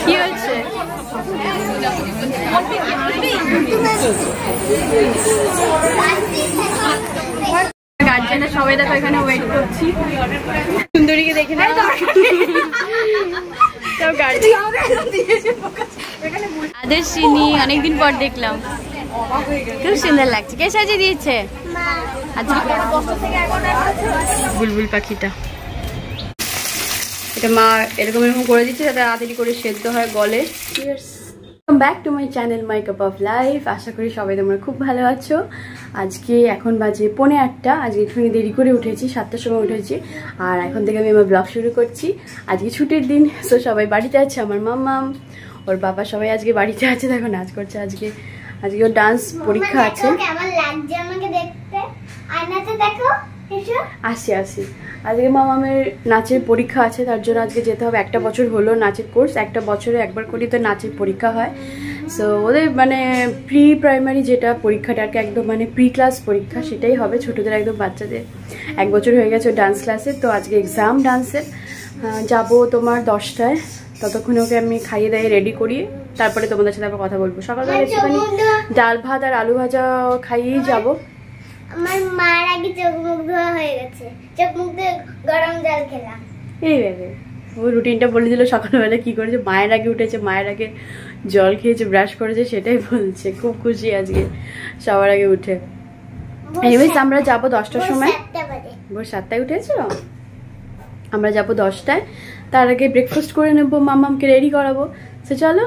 কি হচ্ছে? গার্জেনরা সবাই দেখো এখানে ওয়েট করছি। সুন্দরীকে দেখে না আদর্শিনী অনেকদিন পর দেখলাম, খুব সুন্দর লাগছে। কে সাজিয়ে দিয়েছে? বুলবুল পাখিটা এটা মা এরকম এরকম করে দিচ্ছে যাতে তাড়াতাড়ি করে সেদ্ধ হয় গলে। Welcome back to my channel my cup of life. আশা করি সবাই তোমরা খুব ভালো আছো। আজকে এখন বাজে 8:45। আজকে একটুখানি দেরি করে উঠেছি, 7টার সময় উঠেছি। আর এখন থেকে আমি আমার ব্লগ শুরু করছি। আজকে ছুটির দিন, সো সবাই বাড়িতে আছে। আমার মাম্মাম, ওর বাবা সবাই আজকে বাড়িতে আছে। দেখো নাচ করছে। আজকে ওর ডান্স পরীক্ষা আছে। আসি আজকে মামামের নাচের পরীক্ষা আছে, তার জন্য আজকে যেতে হবে। 1 বছর হলো নাচের কোর্স, 1 বছরে একবার করি তো নাচের পরীক্ষা হয়। সো ওদের মানে প্রি প্রাইমারি যেটা পরীক্ষাটা আর কি, একদম মানে প্রি ক্লাস পরীক্ষা, সেটাই হবে ছোটদের, একদম বাচ্চাদের। 1 বছর হয়ে গেছে ডান্স ক্লাসে, তো আজকে এক্সাম ডান্সের। যাবো তোমার 10টায়। ততক্ষণ ওকে আমি খাইয়ে দাইয়ে রেডি করিয়ে তারপরে তোমাদের সাথে আবার কথা বলবো। সকালবেলা একটুখানি ডাল ভাত আর আলু ভাজা খাইয়েই যাবো। আমার মায়ের আগে চোখ মুখ ধোয়া হয়ে গেছে, চোখ মুখ দিয়ে গরম জল খেলাম। এই ভেবে ও রুটিনটা বলে দিল সকালবেলা কি করেছে। মায়ের আগে উঠেছে, মায়ের আগে জল খেয়েছে, ব্রাশ করেছে, সেটাই বলছে। খুব খুশি আজকে সবার আগে উঠে। এনিওয়েজ আমরা যাবো 10টার সময়। ভোর 7টায় উঠেছো? আমরা যাবো 10টায়। তার আগে ব্রেকফাস্ট করে নেবো, মাম্মামকে রেডি করাবো। সে চলো।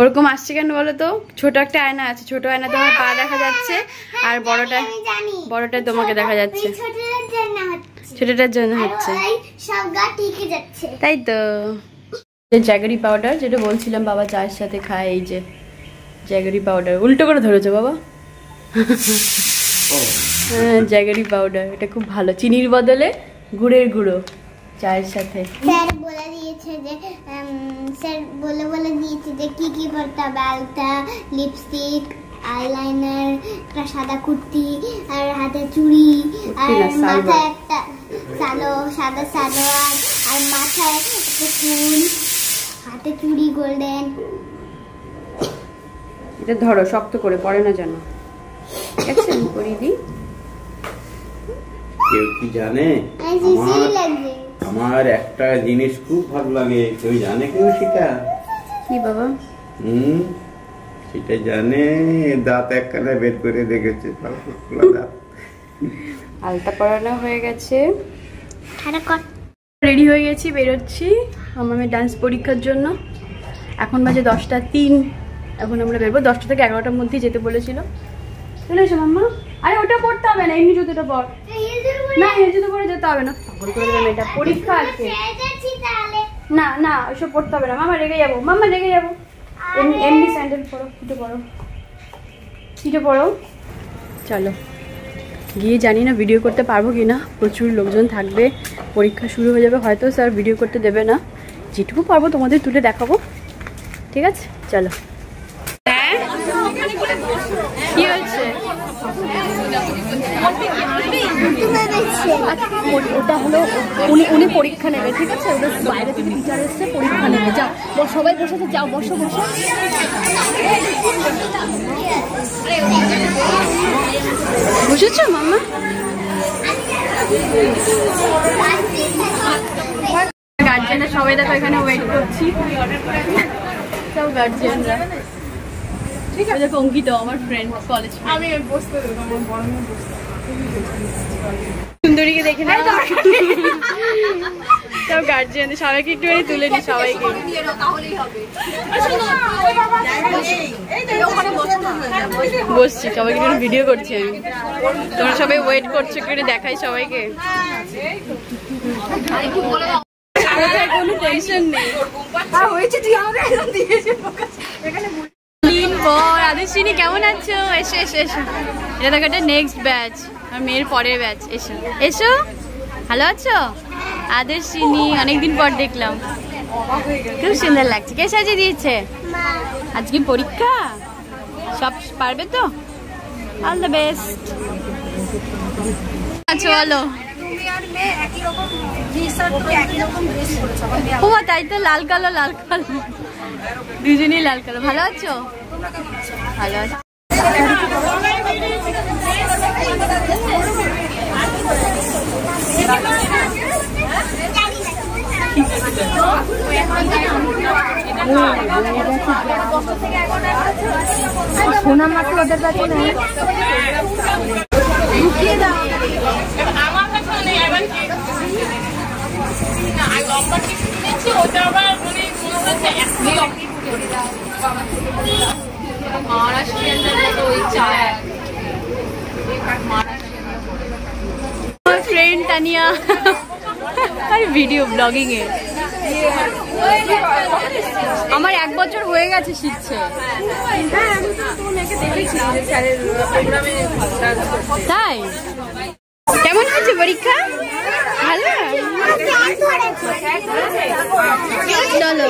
ওরকম আসছে কেন বলো তো? ছোট একটা আয়না আছে, ছোট আয়না তোমার পা দেখা যাচ্ছে, আর বড়টা তোমাকে দেখা যাচ্ছে। ছোটটার জন্য হচ্ছে, তাই তো। জ্যাগরি পাউডার যেটা বলছিলাম বাবা চায়ের সাথে খায়, এই যে জ্যাগরি পাউডার। উল্টো করে ধরেছো বাবা। হ্যাঁ, জ্যাগরি পাউডার, এটা খুব ভালো। চিনির বদলে গুড়ের গুঁড়ো চায়ের সাথে। স্যার বলে দিয়েছে যে কি কি করতে হবে: আলতা, লিপস্টিক, আইলাইনার, একটা সাদা কুর্তি, আর হাতে চুড়ি, আর মাথায় একটা সাদা সালোয়ার, আর মাথায় একটা ফুল, হাতে চুড়ি গোল্ডেন। এটা ধরো, শক্ত করে পড়ে না যেন। কেউ কি জানে আমার একটা জিনিস খুব ভালো লাগে? কেউ জানে? কেউ সেটা কি বাবা? সেটা জানে। দাঁত একখানে বের করে দেখেছে, দাঁত। আলতা পরানো হয়ে গেছে, রেডি হয়ে গেছি, বেরোচ্ছি আমার ডান্স পরীক্ষার জন্য। এখন বাজে 10:03। এখন আমরা বেরোবো। 10টা থেকে 11টার মধ্যেই যেতে বলেছিল। চলে এসো মাম্মা। আরে ওটা পড়তে হবে না, এমনি জুতোটা পর। না, এই জুতো পরে যেতে হবে না, সকল করে দেবেন। এটা পরীক্ষা আছে। না ওইসব পড়তে হবে না। মামা রেগে যাবো, এমনি স্যান্ডেল পরো, কিটো পরো। চলো গিয়ে, জানি না ভিডিও করতে পারবো কি না, প্রচুর লোকজন থাকবে, পরীক্ষা শুরু হয়ে যাবে, হয়তো স্যার ভিডিও করতে দেবে না। যেটুকু পারবো তোমাদের তুলে দেখাবো, ঠিক আছে? চলো। হ্যাঁ, কি হচ্ছে? ওটা হলো উনি পরীক্ষা নেবে, ঠিক আছে? ওদের বাইরে থেকে টিচার এসছে, পরীক্ষা নেবে। যাও, সবাই বসেছে, যাও বসো। বুঝেছো মাম্মা? গার্জেনরা সবাই দেখো এখানে ওয়েট করছি, সব গার্জেনরা। ঠিক আছে, দেখো অঙ্কিত আমার ফ্রেন্ড, কলেজ। আমি বসতে দেবো, আমার বড় মেয়ে বসতে। সুন্দরীকে দেখে না সব গার্জিয়ান, সবাইকে একটুখানি তুলে নি, সবাইকে। বসছি, সবাইকে একটু ভিডিও করছি আমি। তোমরা সবাই ওয়েট করছো, একটু দেখাই সবাইকে। কোনো টেনশন নেই। আদর্শিনী কেমন আছো? এসো। এটা দেখো, এটা নেক্সট ব্যাচ, আর মেয়ের পরের ব্যাচ। এসো। ভালো আছো? আদর্শিনী অনেকদিন পর দেখলাম, খুব সুন্দর লাগছে। কে সাজিয়ে দিয়েছে? আজকে পরীক্ষা, সব পারবে তো? All the best. চলো। ও তাই তো, লাল কালো দুজনেই লাল কালো। ভালো আছো? ভালো আছো। সোনা মাত্র ওদের কাছে নেই। फ्रेंड तानिया ভিডিও ব্লগিং এ আমার 1 বছর হয়ে গেছে শিখছে। তাই কেমন হয়েছে পরীক্ষা? ভালো। চলো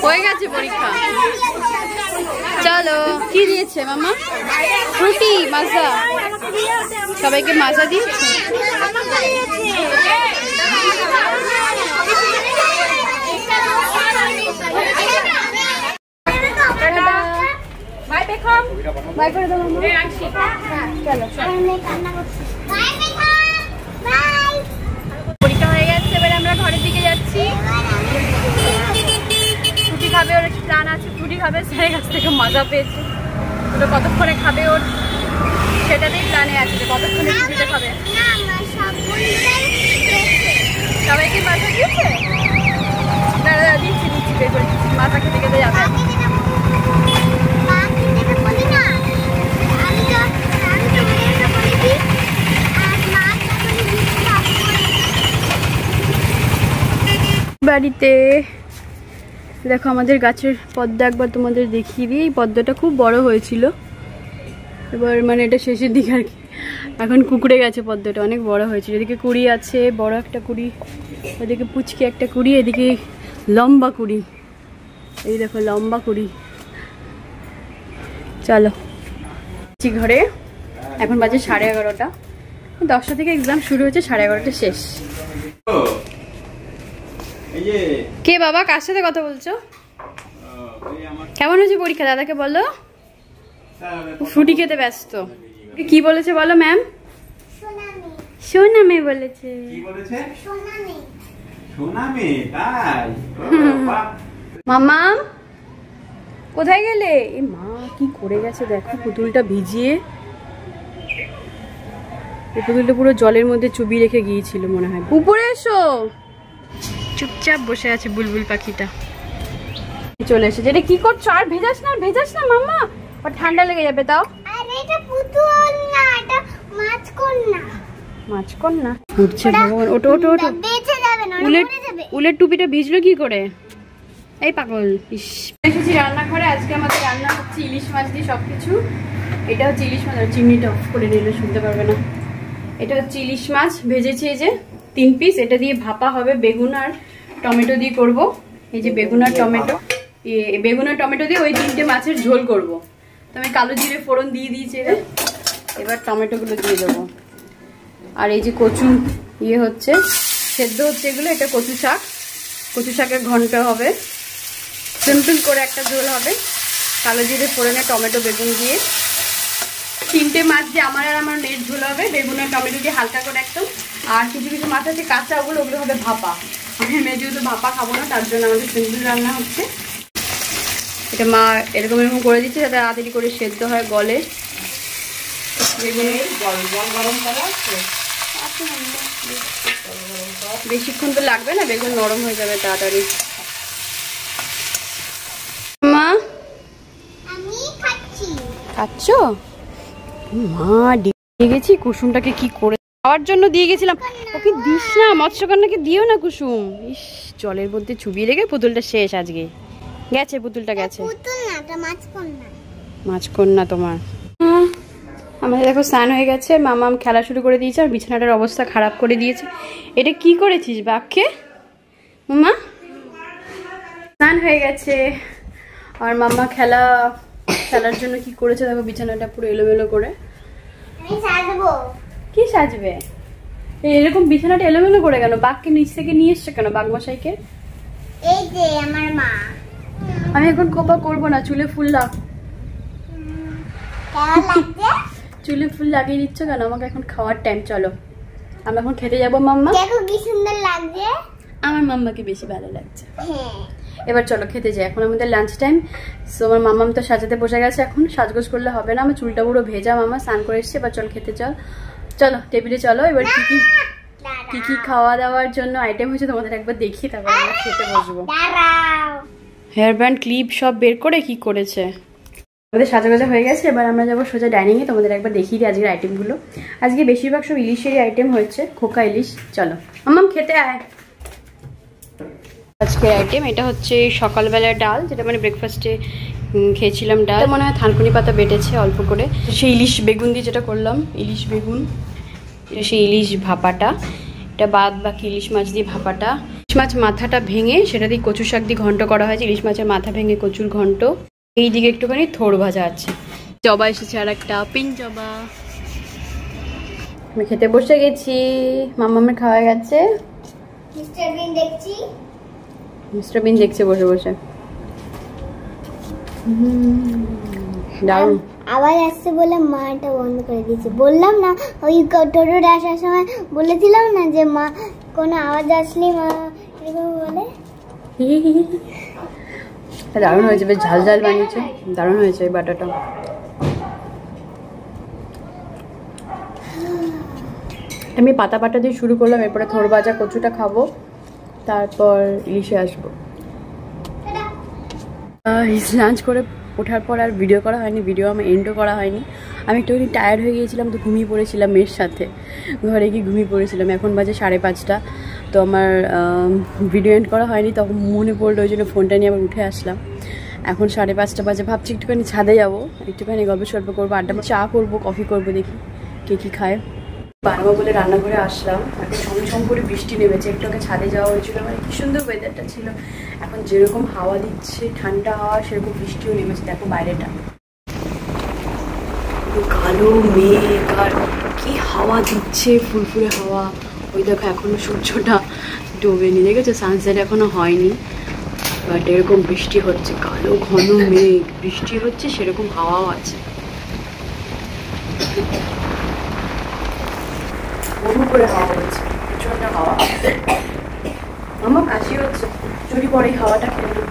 হয়ে গেছে পরীক্ষা। চলো। কি দিয়েছে মামা? ফ্রুটি, মাজা। সবাইকে মাজা দিয়েছে। বাই করে দাও মামা। চলো পরীক্ষা হয়ে গেছে, এবার আমরা ঘরের দিকে যাচ্ছি। ফ্রুটি খাবে, ওর প্ল্যান আছে ফ্রুটি খাবে। স্যারের কাছ থেকে মজা পেয়েছে, ওটা কতক্ষণে খাবে ওর সেটাতেই প্ল্যানে আছে যে কতক্ষণে ফ্রুটিটা খাবে। সবাইকে মজা দিয়েছে। দিচ্ছি বের করে দিচ্ছি, মাথা খেতে খেতে যাবে। বাড়িতে দেখো আমাদের গাছের পদ্মা একবার তোমাদের দেখিয়ে দিই। এই পদ্মাটা খুব বড় হয়েছিল, এবার মানে এটা শেষের দিকে আর কি, এখন কুকুরে গেছে। পদ্মাটা অনেক বড় হয়েছিল। এদিকে কুড়ি আছে, বড় একটা কুড়ি, ওদিকে পুচকি একটা কুড়ি, এদিকে লম্বা কুড়ি। এই দেখো লম্বা কুড়ি। চলো ঘরে, এখন বাজে 11:30। 10টা থেকে এক্সাম শুরু হয়েছে, 11:30 শেষ। কে বাবা, কার সাথে কথা বলছো? কেমন হয়েছে পরীক্ষা দাদাকে বলো। ফ্রুটি খেতে ব্যস্ত। কি বলেছে বলো ম্যাম? সোনা মেয়ে বলেছে। মামা কোথায় গেলে? এ মা কি করে গেছে দেখো, পুতুলটা ভিজিয়ে। এই পুতুলটা পুরো জলের মধ্যে চুবিয়ে রেখে গিয়েছিল মনে হয়। উপরে এসো। চুপচাপ বসে আছে বুলবুল পাখিটা। চলে এসেছে। এটা কি করছো? আর ভেজাস না, ভেজাস না মাম্মা, আর ঠান্ডা লেগে যাবে। তাও আরে এটা পুতুল না, এটা মাছকন্যা। মাছকন্যা উঠছে ভগবান। ওটো ওটো ওটো, বেঁচে যাবে না, উলের উলের টুপিটা ভিজলো কি করে? এই পাগল। ইস, এসেছি রান্নাঘরে। আজকে আমাদের রান্না হচ্ছে ইলিশ মাছ দিয়ে সবকিছু। এটা হচ্ছে ইলিশ মাছ। আর চিমনিটা অফ করে নিলে শুনতে পারবে না। এটা হচ্ছে ইলিশ মাছ ভেজেছি, এই যে 3 পিস। এটা দিয়ে ভাপা হবে, বেগুন আর টমেটো দিয়ে করব। এই যে বেগুন আর টমেটো, বেগুন আর টমেটো দিয়ে ওই 3টে মাছের ঝোল করব। তো আমি কালো জিরে ফোড়ন দিয়ে দিয়েছি। এবার টমেটোগুলো দিয়ে দেবো। আর এই যে কচু হচ্ছে, সেদ্ধ হচ্ছে এগুলো। এটা কচু শাক, কচু শাকের ঘন্ট হবে। সিম্পল করে একটা ঝোল হবে, কালো জিরে ফোড়নে টমেটো বেগুন দিয়ে। 3টে মাছ দিয়ে আমার আর আমার মেয়ের ঝোল হবে, বেগুন আর টমেটো দিয়ে হালকা করে একদম। আর কিছু কিছু মাছ আছে কাঁচা, ওগুলো হবে ভাপা। আমি মেয়ে যেহেতু ভাপা খাবো না, তার জন্য আমাদের সিম্পল রান্না হচ্ছে। এটা মা এরকম এরকম করে দিচ্ছে যাতে তাড়াতাড়ি করে সেদ্ধ হয়, গলে। বেশিক্ষণ তো লাগবে না, বেগুন নরম হয়ে যাবে তাড়াতাড়ি। মা আমি খাচ্ছি। খাচ্ছ? মা দিয়ে গেছি কুসুমটাকে, কি করে খাওয়ার জন্য দিয়ে গেছিলাম। ওকে দিস না, মৎস্যকন্যাকে দিও না কুসুম। ইস, জলের মধ্যে চুবিয়ে রেখে পুতুলটা শেষ আজকে। গেছে পুতুলটা, গেছে। পুতুল না, এটা মাছকন্যা। মাছকন্যা তোমার। আমাদের দেখো স্নান হয়ে গেছে, মামাম খেলা শুরু করে দিয়েছে। আর বিছানাটার অবস্থা খারাপ করে দিয়েছে। এটা কি করেছিস বাপকে? মামা স্নান হয়ে গেছে, আর মাম্মা খেলা খেলার জন্য কি করেছে দেখো, বিছানাটা পুরো এলোমেলো করে। আমি সাজবো। কি সাজবে? এরকম বিছানাটা এলোমেলো করে কেন? বাঘকে নিচ থেকে নিয়ে এসছে কেন বাঘমশাইকে? এই যে আমার মা। আমি এখন খোপা করবো না, চুলে ফুল লাগ। কেমন লাগছে? চুলে ফুল লাগিয়ে দিচ্ছ কেন? আমাকে এখন খাওয়ার টাইম, চলো আমরা এখন খেতে যাবো। মাম্মা দেখো কি সুন্দর লাগছে। আমার মাম্মাকে বেশি ভালো লাগছে। হ্যাঁ এবার চলো খেতে যাই, এখন আমাদের লাঞ্চ টাইম। সো আমার মাম্মাম তো সাজাতে বসে গেছে, এখন সাজগোজ করলে হবে না, আমার চুলটা পুরো ভেজা, মামা স্নান করে এসছে। এবার চলো খেতে চলো টেবিলে চলো। এবার কি কি খাওয়া দাওয়ার জন্য আইটেম হয়েছে তোমাদের একবার দেখি, তারপর আমরা খেতে বসবো। হেয়ার ব্যান্ড ক্লিপ সব বের করে কি করেছে। আমাদের সাজাগোজা হয়ে গেছে, এবার আমরা যাবো সোজা ডাইনিংয়ে, তোমাদের একবার দেখিয়ে দিই আজকের আইটেমগুলো। আজকে বেশিরভাগ সব ইলিশেরই আইটেম হয়েছে, খোকা ইলিশ। চলো মাম্মাম খেতে আয়। আজকের আইটেম এটা হচ্ছে সকালবেলার ডাল, যেটা মানে ব্রেকফাস্টে খেয়েছিলাম ডাল, মনে হয় থানকুনি পাতা বেটেছে অল্প করে। সেই ইলিশ বেগুন দিয়ে যেটা করলাম, ইলিশ বেগুন, সেই ইলিশ ভাপাটা, এটা বাদ বাকি ইলিশ মাছ দিয়ে ভাপাটা। ইলিশ মাছ মাথাটা ভেঙে সেটা দিয়ে কচু শাক দিয়ে ঘন্ট করা হয়েছে, ইলিশ মাছের মাথা ভেঙে কচুর ঘন্ট। এই দিকে একটুখানি থোড় ভাজা আছে। জবা এসেছে আর একটা, পিঙ্ক জবা। আমি খেতে বসে গেছি, মাম্মামের খাওয়া গেছে। মিস্টার বিন দেখছি, মিস্টার বিন দেখছে বসে বসে। দারুণ আওয়াজ আসছে বলে মাটা বন্ধ করে দিয়েছে। বললাম না ওই টোটোটা আসার সময় বলেছিলাম না যে মা কোনো আওয়াজ আসলেই মা এরকম বলে। দারুণ হয়েছে, বেশ ঝাল ঝাল বানিয়েছে, দারুণ হয়েছে এই বাটাটা। আমি পাতা বাটা দিয়ে শুরু করলাম, এরপরে থোড় ভাজা কচুটা খাবো, তারপর ইলিশে আসবো। লাঞ্চ করে ওঠার পর আর ভিডিও করা হয়নি, ভিডিও আমার এন্ডও করা হয়নি। আমি একটুখানি টায়ার্ড হয়ে গিয়েছিলাম, তো ঘুমিয়ে পড়েছিলাম মেয়ের সাথে, ঘরে গিয়ে ঘুমিয়ে পড়েছিলাম। এখন বাজে 5:30, তো আমার ভিডিও এন্ড করা হয়নি, তখন মনে পড়লো, ওই জন্য ফোনটা নিয়ে আবার উঠে আসলাম। এখন 5:30 বাজে, ভাবছি একটুখানি ছাদে যাবো, একটুখানি গল্প সল্প করবো, আড্ডা, চা করবো, কফি করবো, দেখি কে কী খায়। বানাবো বলে রান্নাঘরে আসলাম, এখন সঙ্গে করে বৃষ্টি নেমেছে, একটু আগে ছাদে যাওয়া হয়েছিল, মানে কি সুন্দর ওয়েদারটা ছিল। এখন যেরকম হাওয়া দিচ্ছে, ঠান্ডা হাওয়া, সেরকম বৃষ্টিও নেমেছে। দেখো বাইরেটা কালো মেঘ, আর কি হাওয়া দিচ্ছে, ফুরফুরে হাওয়া। ওই দেখো এখনো সূর্যটা ডোবেনি, দেখেছো, সানসেট এখনো হয়নি, বাট এরকম বৃষ্টি হচ্ছে, কালো ঘন মেঘ, বৃষ্টি হচ্ছে, সেরকম হাওয়াও আছে। করে হাওয়া হচ্ছে, প্রচন্ড হাওয়া, আমার কাশি হচ্ছে, চুরি পরে হাওয়াটা খেলো।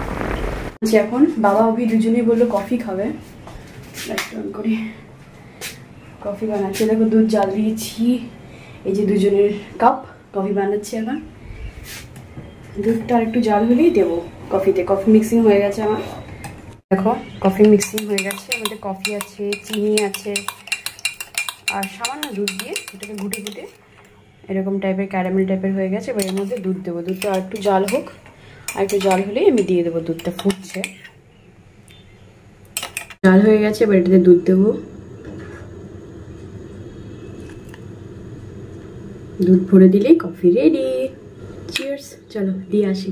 এখন বাবা অভি দুজনেই বললো কফি খাবে, করে কফি বানাচ্ছে। দেখো দুধ জাল দিয়েছি, এই যে দুজনের কাপ কফি বানাচ্ছি। এখন দুধটা একটু জাল হলেই দেবো কফিতে, কফি মিক্সিং হয়ে গেছে আমার। দেখো কফি মিক্সিং হয়ে গেছে, আমাদের কফি আছে, চিনি আছে, আর সামান্য দুধ দিয়ে এটাকে ঘুটে ঘুটে এরকম টাইপের ক্যারামেল টাইপের হয়ে গেছে। এবার এর মধ্যে দুধ দেবো, দুধটা আর একটু জাল হোক, আর একটু জাল হলেই আমি দিয়ে দেবো। দুধটা ফুটছে, জাল হয়ে গেছে, এবার এটাতে দুধ দেবো। দুধ ভরে দিলেই কফি রেডি। চিয়ার্স, চলো দিয়ে আসি।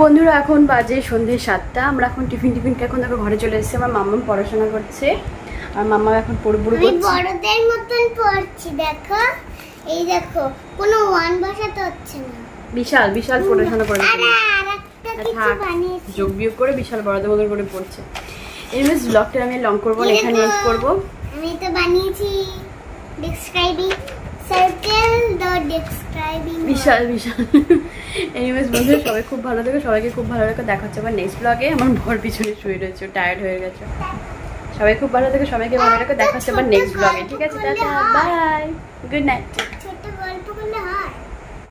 বন্ধুরা এখন বাজে সন্ধ্যে 7টা, আমরা এখন টিফিন এখন দেখো ঘরে চলে এসেছি। আমার মাম্মা পড়াশোনা করছে, আর মাম্মা এখন পড়বো, আমি বড়দের মতন পড়ছি। দেখো এই দেখো, কোনো ওয়ান বসাতে হচ্ছে না, বিশাল বিশাল পড়াশোনা করে বানিয়েছি, যোগ বিয়োগ করে বিশাল বড়দের মতন করে পড়ছে। এমএস ব্লগটা আমি লং করবো না, এখানে এন্ড করবো। আমি তো বানিয়েছি ডেসক্রাইবিং সার্কেল দ্য ডেসক্রাইবিং, বিশাল বিশাল। এনিওয়েজ বন্ধুরা সবাই খুব ভালো থেকো, সবাইকে খুব ভালো রেখে দেখা হচ্ছে আবার নেক্সট ব্লগে। আমার ভর পিছনে শুয়ে রয়েছে, টায়ার্ড হয়ে গেছে। সবাই খুব ভালো থেকো, সবাইকে ভালো রেখে দেখা হচ্ছে আবার নেক্সট ব্লগে। ঠিক আছে, টাটা, বাই, গুড নাইট। ছোট গল্প করলে হয়।